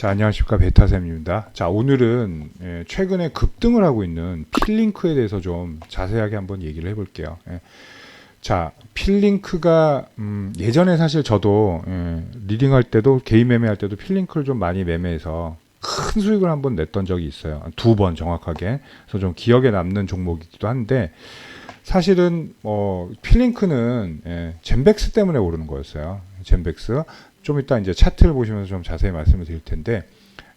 자, 안녕하십니까. 베타쌤입니다. 자, 오늘은 최근에 급등을 하고 있는 필링크에 대해서 좀 자세하게 한번 얘기를 해볼게요. 자, 필링크가 예전에 사실 저도 리딩할 때도 개인 매매할 때도 필링크를 좀 많이 매매해서 큰 수익을 한번 냈던 적이 있어요. 2번 정확하게. 그래서 좀 기억에 남는 종목이기도 한데 사실은 필링크는 젠백스 때문에 오르는 거였어요. 젠백스. 좀 이따 이제 차트를 보시면서 좀 자세히 말씀을 드릴 텐데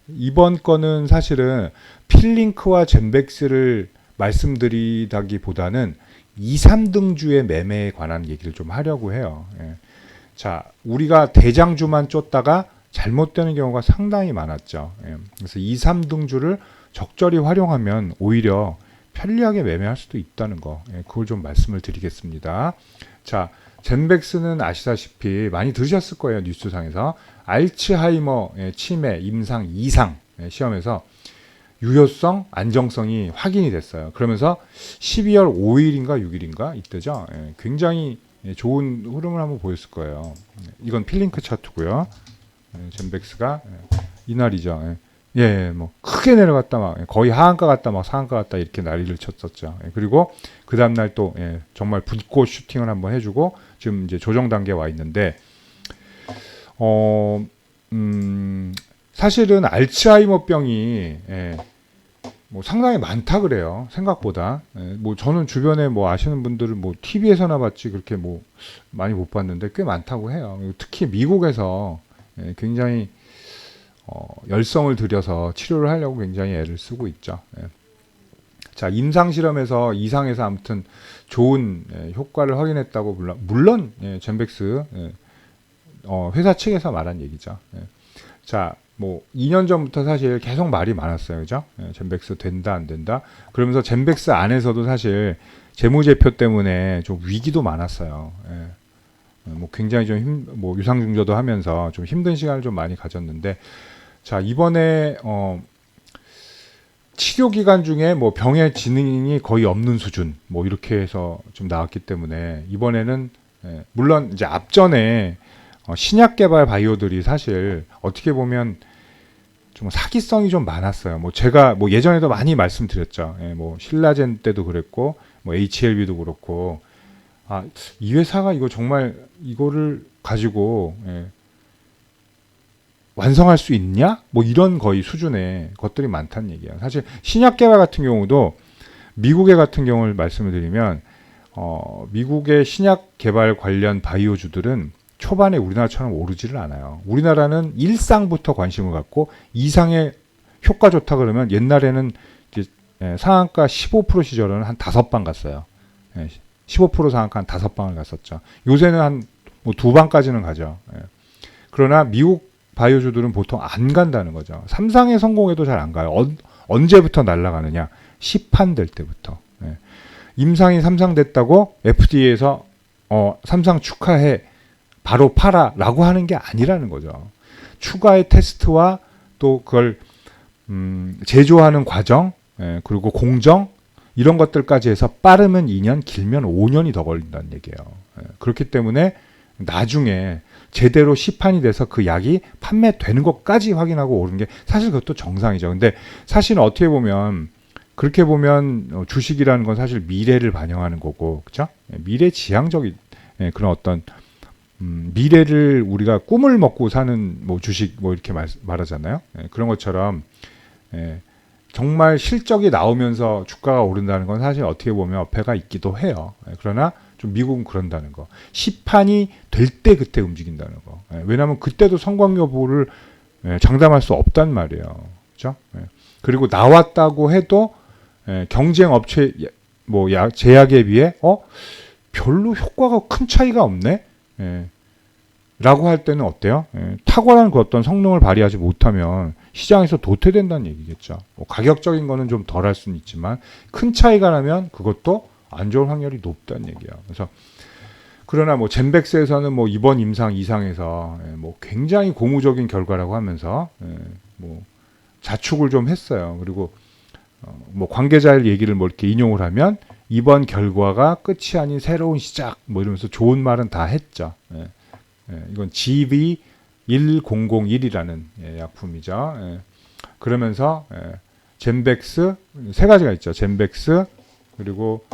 이번 거는 사실은 필링크와 젠백스를 말씀드리다기보다는 2, 3등주의 매매에 관한 얘기를 좀 하려고 해요. 자, 우리가 대장주만 쫓다가 잘못되는 경우가 상당히 많았죠. 그래서 2, 3등주를 적절히 활용하면 오히려 편리하게 매매할 수도 있다는 거, 그걸 좀 말씀을 드리겠습니다. 자, 젠백스는 아시다시피 많이 들으셨을 거예요. 뉴스상에서 알츠하이머 치매 임상 2상 시험에서 유효성, 안정성이 확인이 됐어요. 그러면서 12월 5일인가 6일인가 이때죠. 굉장히 좋은 흐름을 한번 보였을 거예요. 이건 필링크 차트고요. 젠백스가 이날이죠. 뭐 크게 내려갔다 막 거의 하한가 갔다 막 상한가 갔다 이렇게 난리를 쳤었죠. 그리고 그 다음 날 또 정말 불꽃 슈팅을 한번 해주고 지금 이제 조정 단계에 와 있는데 사실은 알츠하이머병이 뭐 상당히 많다 그래요. 생각보다. 뭐 저는 주변에 뭐 아시는 분들은 뭐 TV에서나 봤지 그렇게 뭐 많이 못 봤는데 꽤 많다고 해요. 특히 미국에서 굉장히 열성을 들여서 치료를 하려고 굉장히 애를 쓰고 있죠. 자, 임상 실험에서 이상에서 아무튼 좋은 효과를 확인했다고 물론 젠백스 회사 측에서 말한 얘기죠. 자, 뭐 2년 전부터 사실 계속 말이 많았어요, 그죠? 젠백스 된다 안 된다. 그러면서 젠백스 안에서도 사실 재무제표 때문에 좀 위기도 많았어요. 뭐 굉장히 좀 뭐 유상증조도 하면서 좀 힘든 시간을 좀 많이 가졌는데. 자, 이번에 치료 기간 중에 뭐 병의 진행이 거의 없는 수준 뭐 이렇게 해서 좀 나왔기 때문에 이번에는 물론 이제 앞전에 신약 개발 바이오들이 사실 어떻게 보면 좀 사기성이 좀 많았어요. 뭐 제가 뭐 예전에도 많이 말씀드렸죠. 뭐 신라젠 때도 그랬고 뭐 HLB도 그렇고 이 회사가 이거 정말 이거를 가지고 완성할 수 있냐? 뭐 이런 거의 수준의 것들이 많다는 얘기예요. 사실 신약 개발 같은 경우도 미국의 같은 경우를 말씀을 드리면 미국의 신약 개발 관련 바이오주들은 초반에 우리나라처럼 오르지를 않아요. 우리나라는 1상부터 관심을 갖고 2상에 효과 좋다 그러면 옛날에는 이제 상한가 15% 시절은 한 5방 갔어요. 15% 상한가 한 5방을 갔었죠. 요새는 한 뭐 2방까지는 가죠. 그러나 미국 바이오주들은 보통 안 간다는 거죠. 3상에 성공해도 잘 안 가요. 언제부터 날아가느냐? 시판 될 때부터. 임상이 3상 됐다고 FDA에서 3상 축하해 바로 팔아 라고 하는 게 아니라는 거죠. 추가의 테스트와 또 그걸 제조하는 과정 그리고 공정 이런 것들까지 해서 빠르면 2년 길면 5년이 더 걸린다는 얘기예요. 그렇기 때문에 나중에 제대로 시판이 돼서 그 약이 판매되는 것까지 확인하고 오른 게 사실 그것도 정상이죠. 근데 사실은 어떻게 보면 그렇게 보면 주식이라는 건 사실 미래를 반영하는 거고, 그렇죠? 미래지향적인 그런 어떤 미래를 우리가 꿈을 먹고 사는 뭐 주식 뭐 이렇게 말하잖아요. 그런 것처럼 정말 실적이 나오면서 주가가 오른다는 건 사실 어떻게 보면 어폐가 있기도 해요. 그러나 좀 미국은 그런다는 거. 시판이 될 때 그때 움직인다는 거. 왜냐하면 그때도 성공 여부를 장담할 수 없단 말이에요. 그렇죠? 그리고 나왔다고 해도 경쟁 업체 뭐 제약에 비해 별로 효과가 큰 차이가 없네. 라고 할 때는 어때요? 탁월한 그 어떤 성능을 발휘하지 못하면 시장에서 도태된다는 얘기겠죠. 뭐 가격적인 거는 좀 덜 할 수는 있지만 큰 차이가 나면 그것도 안 좋을 확률이 높다는 얘기예요. 그래서 그러나 뭐 젠백스에서는 뭐 이번 임상 2상에서 뭐 굉장히 고무적인 결과라고 하면서 뭐 자축을 좀 했어요. 그리고 뭐 관계자의 얘기를 뭐 이렇게 인용을 하면 이번 결과가 끝이 아닌 새로운 시작 뭐 이러면서 좋은 말은 다 했죠. 이건 GV 1001이라는 약품이죠. 그러면서 젠백스 세 가지가 있죠. 젠백스 그리고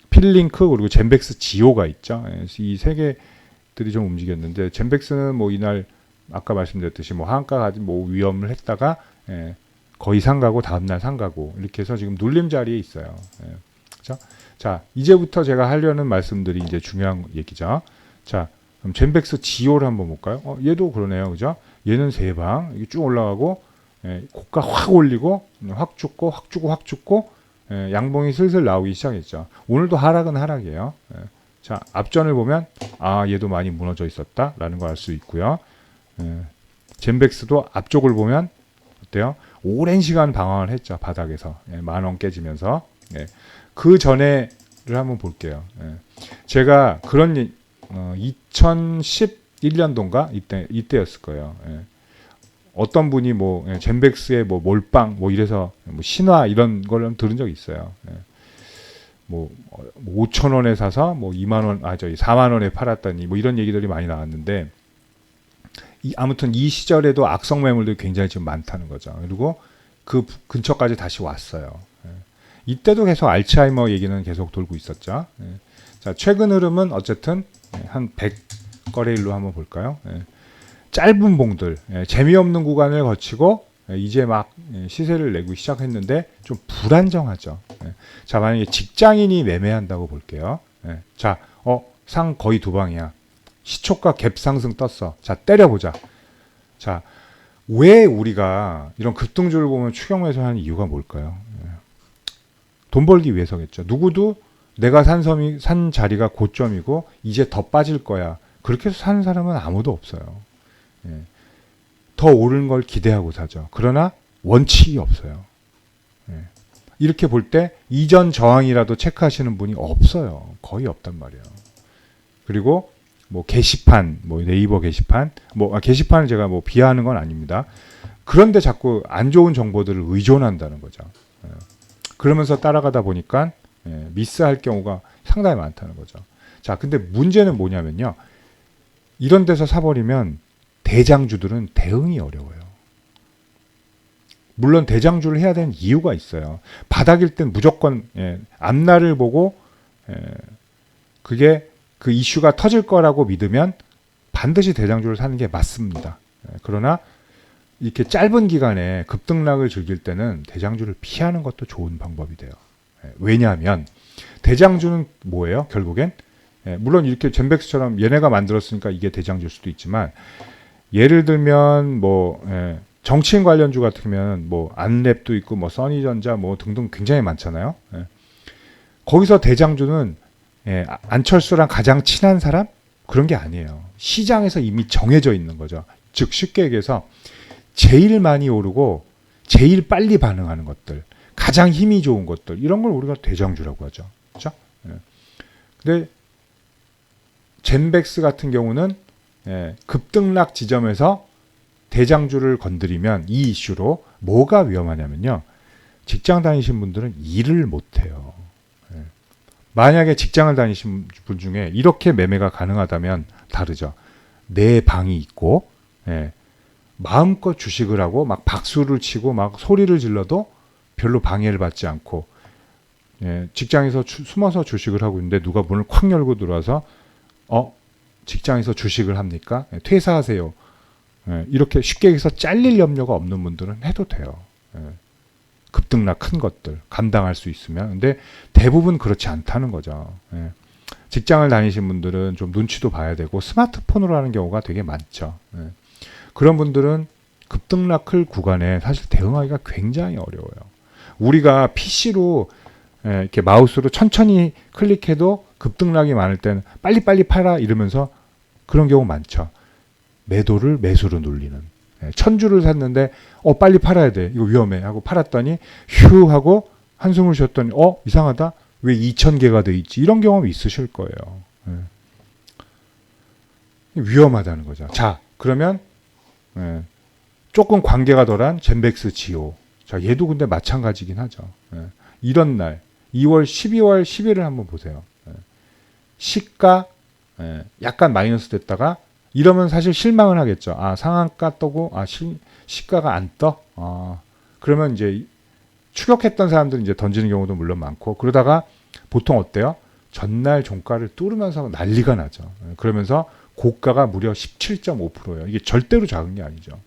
필링크 그리고 젠백스 지오가 있죠. 이 세 개들이 좀 움직였는데 젠백스는 뭐 이날 아까 말씀드렸듯이 뭐 하한가 가진 뭐 위험을 했다가 거의 상가고 다음날 상가고 이렇게 해서 지금 눌림 자리에 있어요. 그렇죠? 자, 이제부터 제가 하려는 말씀들이 이제 중요한 얘기죠. 자, 그럼 젠백스 지오를 한번 볼까요? 얘도 그러네요. 그죠? 얘는 세 방, 이게 쭉 올라가고, 고가 확 올리고, 확 죽고, 확 주고, 확 죽고, 양봉이 슬슬 나오기 시작했죠. 오늘도 하락은 하락이에요. 자, 앞전을 보면, 얘도 많이 무너져 있었다라는 걸 알 수 있고요. 젠백스도 앞쪽을 보면, 어때요? 오랜 시간 방황을 했죠. 바닥에서. 10,000원 깨지면서. 그 전에를 한번 볼게요. 제가 그런 2011년도인가 이때였을 거예요. 어떤 분이 뭐 젠백스의 뭐 몰빵 뭐 이래서 뭐 신화 이런 걸 들은 적이 있어요. 뭐 5,000원에 사서 뭐 2만 원, 저기 4만 원에 팔았다니 뭐 이런 얘기들이 많이 나왔는데 아무튼 이 시절에도 악성 매물들이 굉장히 지금 많다는 거죠. 그리고 그 근처까지 다시 왔어요. 이때도 계속 알츠하이머 얘기는 계속 돌고 있었죠. 자, 최근 흐름은 어쨌든 한 100거래일로 한번 볼까요? 짧은 봉들, 재미없는 구간을 거치고 이제 막 시세를 내고 시작했는데 좀 불안정하죠. 자, 만약에 직장인이 매매한다고 볼게요. 자, 상 거의 두 방이야. 시초가 갭 상승 떴어. 자, 때려보자. 자, 왜 우리가 이런 급등주를 보면 추격 매수하는 이유가 뭘까요? 돈 벌기 위해서겠죠. 누구도 내가 산 자리가 고점이고 이제 더 빠질 거야. 그렇게 해서 사는 사람은 아무도 없어요. 더 오르는 걸 기대하고 사죠. 그러나 원칙이 없어요. 이렇게 볼 때 이전 저항이라도 체크하시는 분이 없어요. 거의 없단 말이에요. 그리고 뭐 게시판, 뭐 네이버 게시판, 게시판을 제가 뭐 비하하는 건 아닙니다. 그런데 자꾸 안 좋은 정보들을 의존한다는 거죠. 그러면서 따라가다 보니까 미스할 경우가 상당히 많다는 거죠. 자, 근데 문제는 뭐냐면요. 이런 데서 사버리면 대장주들은 대응이 어려워요. 물론 대장주를 해야 되는 이유가 있어요. 바닥일 땐 무조건 앞날을 보고 그게 그 이슈가 터질 거라고 믿으면 반드시 대장주를 사는 게 맞습니다. 그러나 이렇게 짧은 기간에 급등락을 즐길 때는 대장주를 피하는 것도 좋은 방법이 돼요. 왜냐하면 대장주는 뭐예요? 결국엔 물론 이렇게 젠백스처럼 얘네가 만들었으니까 이게 대장주일 수도 있지만 예를 들면 뭐 정치인 관련주 같으면 뭐 안랩도 있고 뭐 써니전자 뭐 등등 굉장히 많잖아요. 거기서 대장주는 안철수랑 가장 친한 사람? 그런 게 아니에요. 시장에서 이미 정해져 있는 거죠. 즉 쉽게 얘기해서 제일 많이 오르고 제일 빨리 반응하는 것들, 가장 힘이 좋은 것들 이런 걸 우리가 대장주라고 하죠. 그렇죠? 근데 젠백스 같은 경우는 급등락 지점에서 대장주를 건드리면 이 이슈로 뭐가 위험하냐면요. 직장 다니신 분들은 일을 못해요. 만약에 직장을 다니신 분 중에 이렇게 매매가 가능하다면 다르죠. 내 방이 있고 마음껏 주식을 하고 막 박수를 치고 막 소리를 질러도 별로 방해를 받지 않고 직장에서 숨어서 주식을 하고 있는데 누가 문을 콱 열고 들어와서 직장에서 주식을 합니까? 퇴사하세요. 이렇게 쉽게 해서 잘릴 염려가 없는 분들은 해도 돼요. 급등락 큰 것들 감당할 수 있으면. 근데 대부분 그렇지 않다는 거죠. 직장을 다니신 분들은 좀 눈치도 봐야 되고 스마트폰으로 하는 경우가 되게 많죠. 그런 분들은 급등락 클 구간에 사실 대응하기가 굉장히 어려워요. 우리가 PC로 이렇게 마우스로 천천히 클릭해도 급등락이 많을 때는 빨리빨리 팔아 이러면서 그런 경우 많죠. 매도를 매수로 눌리는. 1,000주를 샀는데 빨리 팔아야 돼. 이거 위험해 하고 팔았더니 휴 하고 한숨을 쉬었더니 이상하다. 왜 2,000개가 돼 있지? 이런 경험이 있으실 거예요. 위험하다는 거죠. 자, 그러면 조금 관계가 덜한 젠백스 지오. 자, 얘도 근데 마찬가지긴 하죠. 이런 날 2월, 12월, 10일을 한번 보세요. 시가 약간 마이너스 됐다가 이러면 사실 실망을 하겠죠. 아, 상한가 떠고 시가가 안 떠. 그러면 이제 추격했던 사람들은 이제 던지는 경우도 물론 많고, 그러다가 보통 어때요? 전날 종가를 뚫으면서 난리가 나죠. 그러면서 고가가 무려 17.5%예요. 이게 절대로 작은 게 아니죠.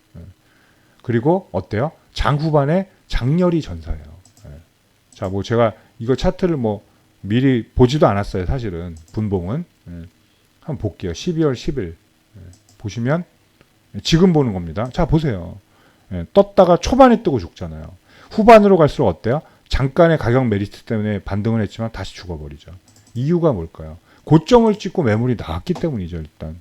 그리고 어때요? 장 후반에 장렬히 전사해요. 자, 뭐 제가 이거 차트를 뭐 미리 보지도 않았어요. 사실은 분봉은. 한번 볼게요. 12월 10일 보시면 지금 보는 겁니다. 자, 보세요. 떴다가 초반에 뜨고 죽잖아요. 후반으로 갈수록 어때요? 잠깐의 가격 메리트 때문에 반등을 했지만 다시 죽어버리죠. 이유가 뭘까요? 고점을 찍고 매물이 나왔기 때문이죠, 일단.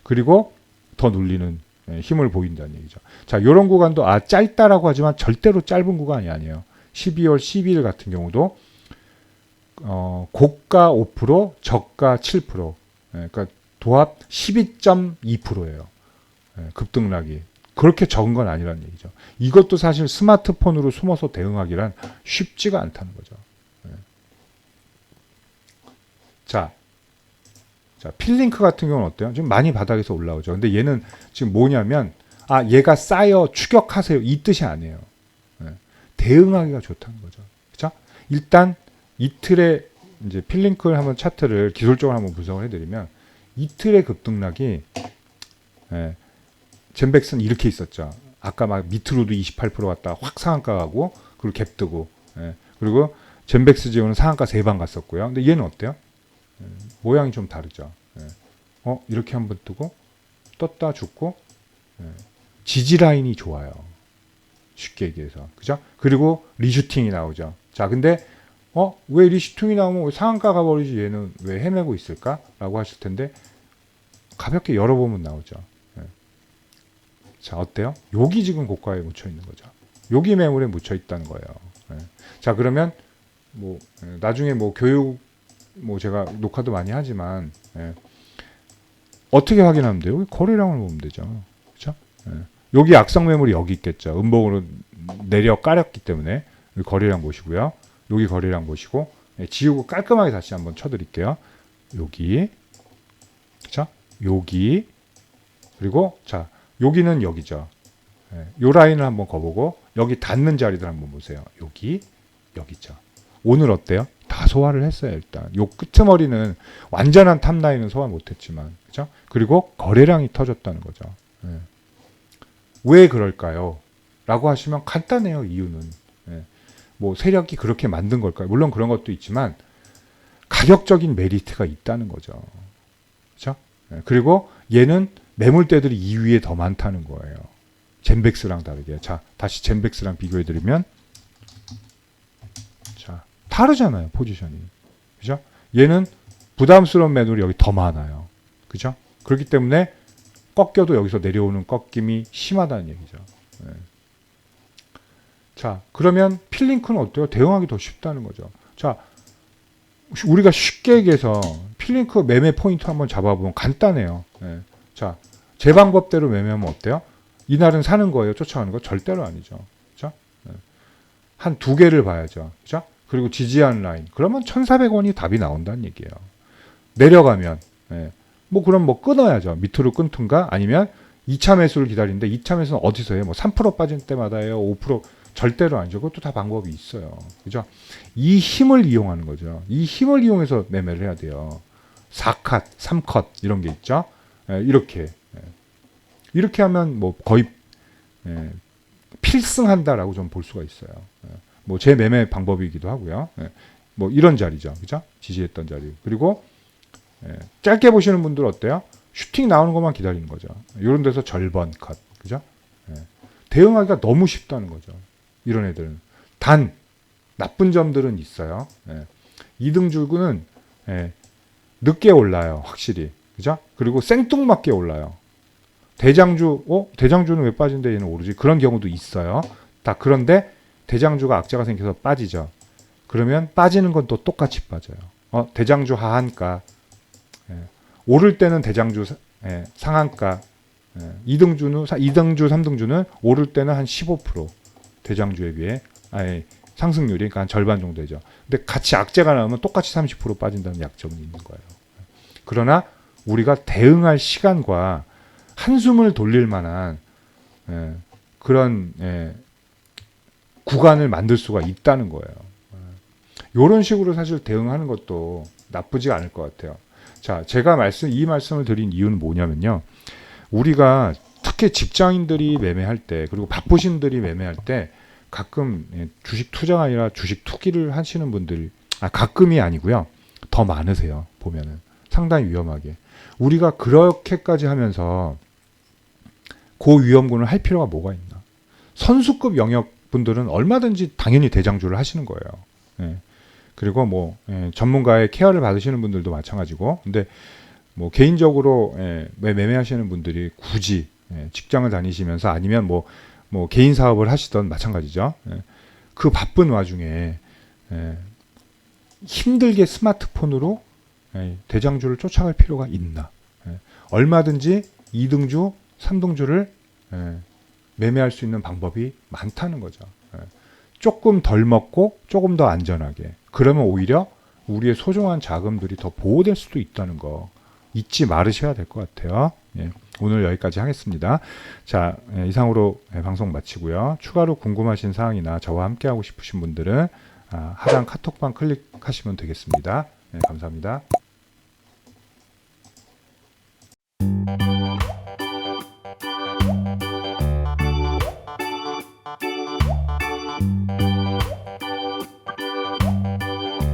그리고 더 눌리는 힘을 보인다는 얘기죠. 자, 이런 구간도 짧다라고 하지만 절대로 짧은 구간이 아니에요. 12월 12일 같은 경우도 고가 5%, 저가 7%, 그러니까 도합 12.2%예요. 급등락이. 그렇게 적은 건 아니라는 얘기죠. 이것도 사실 스마트폰으로 숨어서 대응하기란 쉽지가 않다는 거죠. 자, 필링크 같은 경우는 어때요? 지금 많이 바닥에서 올라오죠. 근데 얘는 지금 뭐냐면, 얘가 쌓여 추격하세요. 이 뜻이 아니에요. 대응하기가 좋다는 거죠. 그죠? 일단 이틀의 이제 필링크를 한번 차트를 기술적으로 한번 분석을 해드리면, 이틀의 급등락이, 젠백스는 이렇게 있었죠. 아까 막 밑으로도 28% 갔다 확 상한가 가고, 그리고 갭 뜨고, 그리고 젠백스 지오는 상한가 3방 갔었고요. 근데 얘는 어때요? 모양이 좀 다르죠. 이렇게 한번 뜨고 떴다 죽고, 지지 라인이 좋아요. 쉽게 얘기해서, 그죠? 그리고 리슈팅이 나오죠. 자, 근데 왜 리슈팅이 나오면 왜 상한가 가버리지, 얘는 왜 헤매고 있을까?라고 하실 텐데, 가볍게 열어보면 나오죠. 자, 어때요? 여기 지금 고가에 묻혀 있는 거죠. 여기 매물에 묻혀 있다는 거예요. 자, 그러면 뭐 나중에 뭐 교육 뭐 제가 녹화도 많이 하지만, 어떻게 확인하면 돼요? 여기 거래량을 보면 되죠. 그렇죠? 여기 악성 매물이 여기 있겠죠. 음봉으로 내려 깔았기 때문에 여기 거래량 보시고요. 여기 거래량 보시고, 지우고 깔끔하게 다시 한번 쳐드릴게요. 여기, 자, 여기, 그리고 자, 여기는 여기죠. 요 라인을 한번 거보고 여기 닿는 자리들 한번 보세요. 여기, 여기죠. 오늘 어때요? 다 소화를 했어요. 일단 요 끄트머리는 완전한 탑라인은 소화 못했지만, 그죠? 그리고 거래량이 터졌다는 거죠. 왜 그럴까요? 라고 하시면 간단해요. 이유는 뭐 세력이 그렇게 만든 걸까요? 물론 그런 것도 있지만 가격적인 메리트가 있다는 거죠. 그렇죠? 그리고 얘는 매물대들이 2위에 더 많다는 거예요. 젠백스랑 다르게. 자, 다시 젠백스랑 비교해드리면, 자, 다르잖아요. 포지션이. 그죠? 얘는 부담스러운 매물이 여기 더 많아요. 그죠? 그렇기 때문에 꺾여도 여기서 내려오는 꺾임이 심하다는 얘기죠. 자, 그러면 필링크는 어때요? 대응하기 더 쉽다는 거죠. 자, 우리가 쉽게 얘기해서 필링크 매매 포인트 한번 잡아보면 간단해요. 자, 제 방법대로 매매하면 어때요? 이날은 사는 거예요? 쫓아가는 거? 절대로 아니죠. 그죠? 한 2개를 봐야죠. 그죠? 그리고 지지하는 라인. 그러면 1,400원이 답이 나온다는 얘기예요. 내려가면, 뭐 그럼 뭐 끊어야죠. 밑으로 끊든가 아니면 2차 매수를 기다리는데 2차 매수는 어디서 해요? 뭐 3% 빠진 때마다 해요? 5% 절대로 아니죠. 그것도 다 방법이 있어요. 그죠? 이 힘을 이용하는 거죠. 이 힘을 이용해서 매매를 해야 돼요. 4컷, 3컷 이런 게 있죠. 이렇게 하면 뭐 거의 필승한다라고 좀 볼 수가 있어요. 뭐 제 매매 방법이기도 하고요. 뭐 이런 자리죠, 그죠? 지지했던 자리. 그리고 짧게 보시는 분들 어때요? 슈팅 나오는 것만 기다리는 거죠. 이런 데서 절반 컷, 그죠? 대응하기가 너무 쉽다는 거죠. 이런 애들은. 단 나쁜 점들은 있어요. 2등주는 늦게 올라요, 확실히, 그죠? 그리고 생뚱맞게 올라요. 대장주는 왜 빠진데 얘는 오르지? 그런 경우도 있어요. 다 그런데 대장주가 악재가 생겨서 빠지죠. 그러면 빠지는 건 또 똑같이 빠져요. 대장주 하한가, 오를 때는 대장주 상한가, 2등주, 3등주는 오를 때는 한 15% 대장주에 비해 상승률이 그러니까 한 절반 정도 되죠. 근데 같이 악재가 나오면 똑같이 30% 빠진다는 약점이 있는 거예요. 그러나 우리가 대응할 시간과 한숨을 돌릴 만한 그런 구간을 만들 수가 있다는 거예요. 이런 식으로 사실 대응하는 것도 나쁘지 않을 것 같아요. 자, 제가 이 말씀을 드린 이유는 뭐냐면요. 우리가 특히 직장인들이 매매할 때, 그리고 바쁘신 분들이 매매할 때 가끔 주식 투자가 아니라 주식 투기를 하시는 분들이 가끔이 아니고요. 더 많으세요. 보면은 상당히 위험하게. 우리가 그렇게까지 하면서 고위험군을 할 필요가 뭐가 있나. 선수급 영역 분들은 얼마든지 당연히 대장주를 하시는 거예요. 그리고 뭐 전문가의 케어를 받으시는 분들도 마찬가지고. 근데 뭐 개인적으로 매매하시는 분들이 굳이 직장을 다니시면서 아니면 뭐 개인 사업을 하시던 마찬가지죠. 그 바쁜 와중에 힘들게 스마트폰으로 대장주를 쫓아갈 필요가 있나. 얼마든지 2등주, 3등주를 매매할 수 있는 방법이 많다는 거죠. 조금 덜 먹고 조금 더 안전하게. 그러면 오히려 우리의 소중한 자금들이 더 보호될 수도 있다는 거 잊지 말으셔야 될 것 같아요. 오늘 여기까지 하겠습니다. 자, 이상으로 방송 마치고요. 추가로 궁금하신 사항이나 저와 함께하고 싶으신 분들은 하단 카톡방 클릭하시면 되겠습니다. 감사합니다.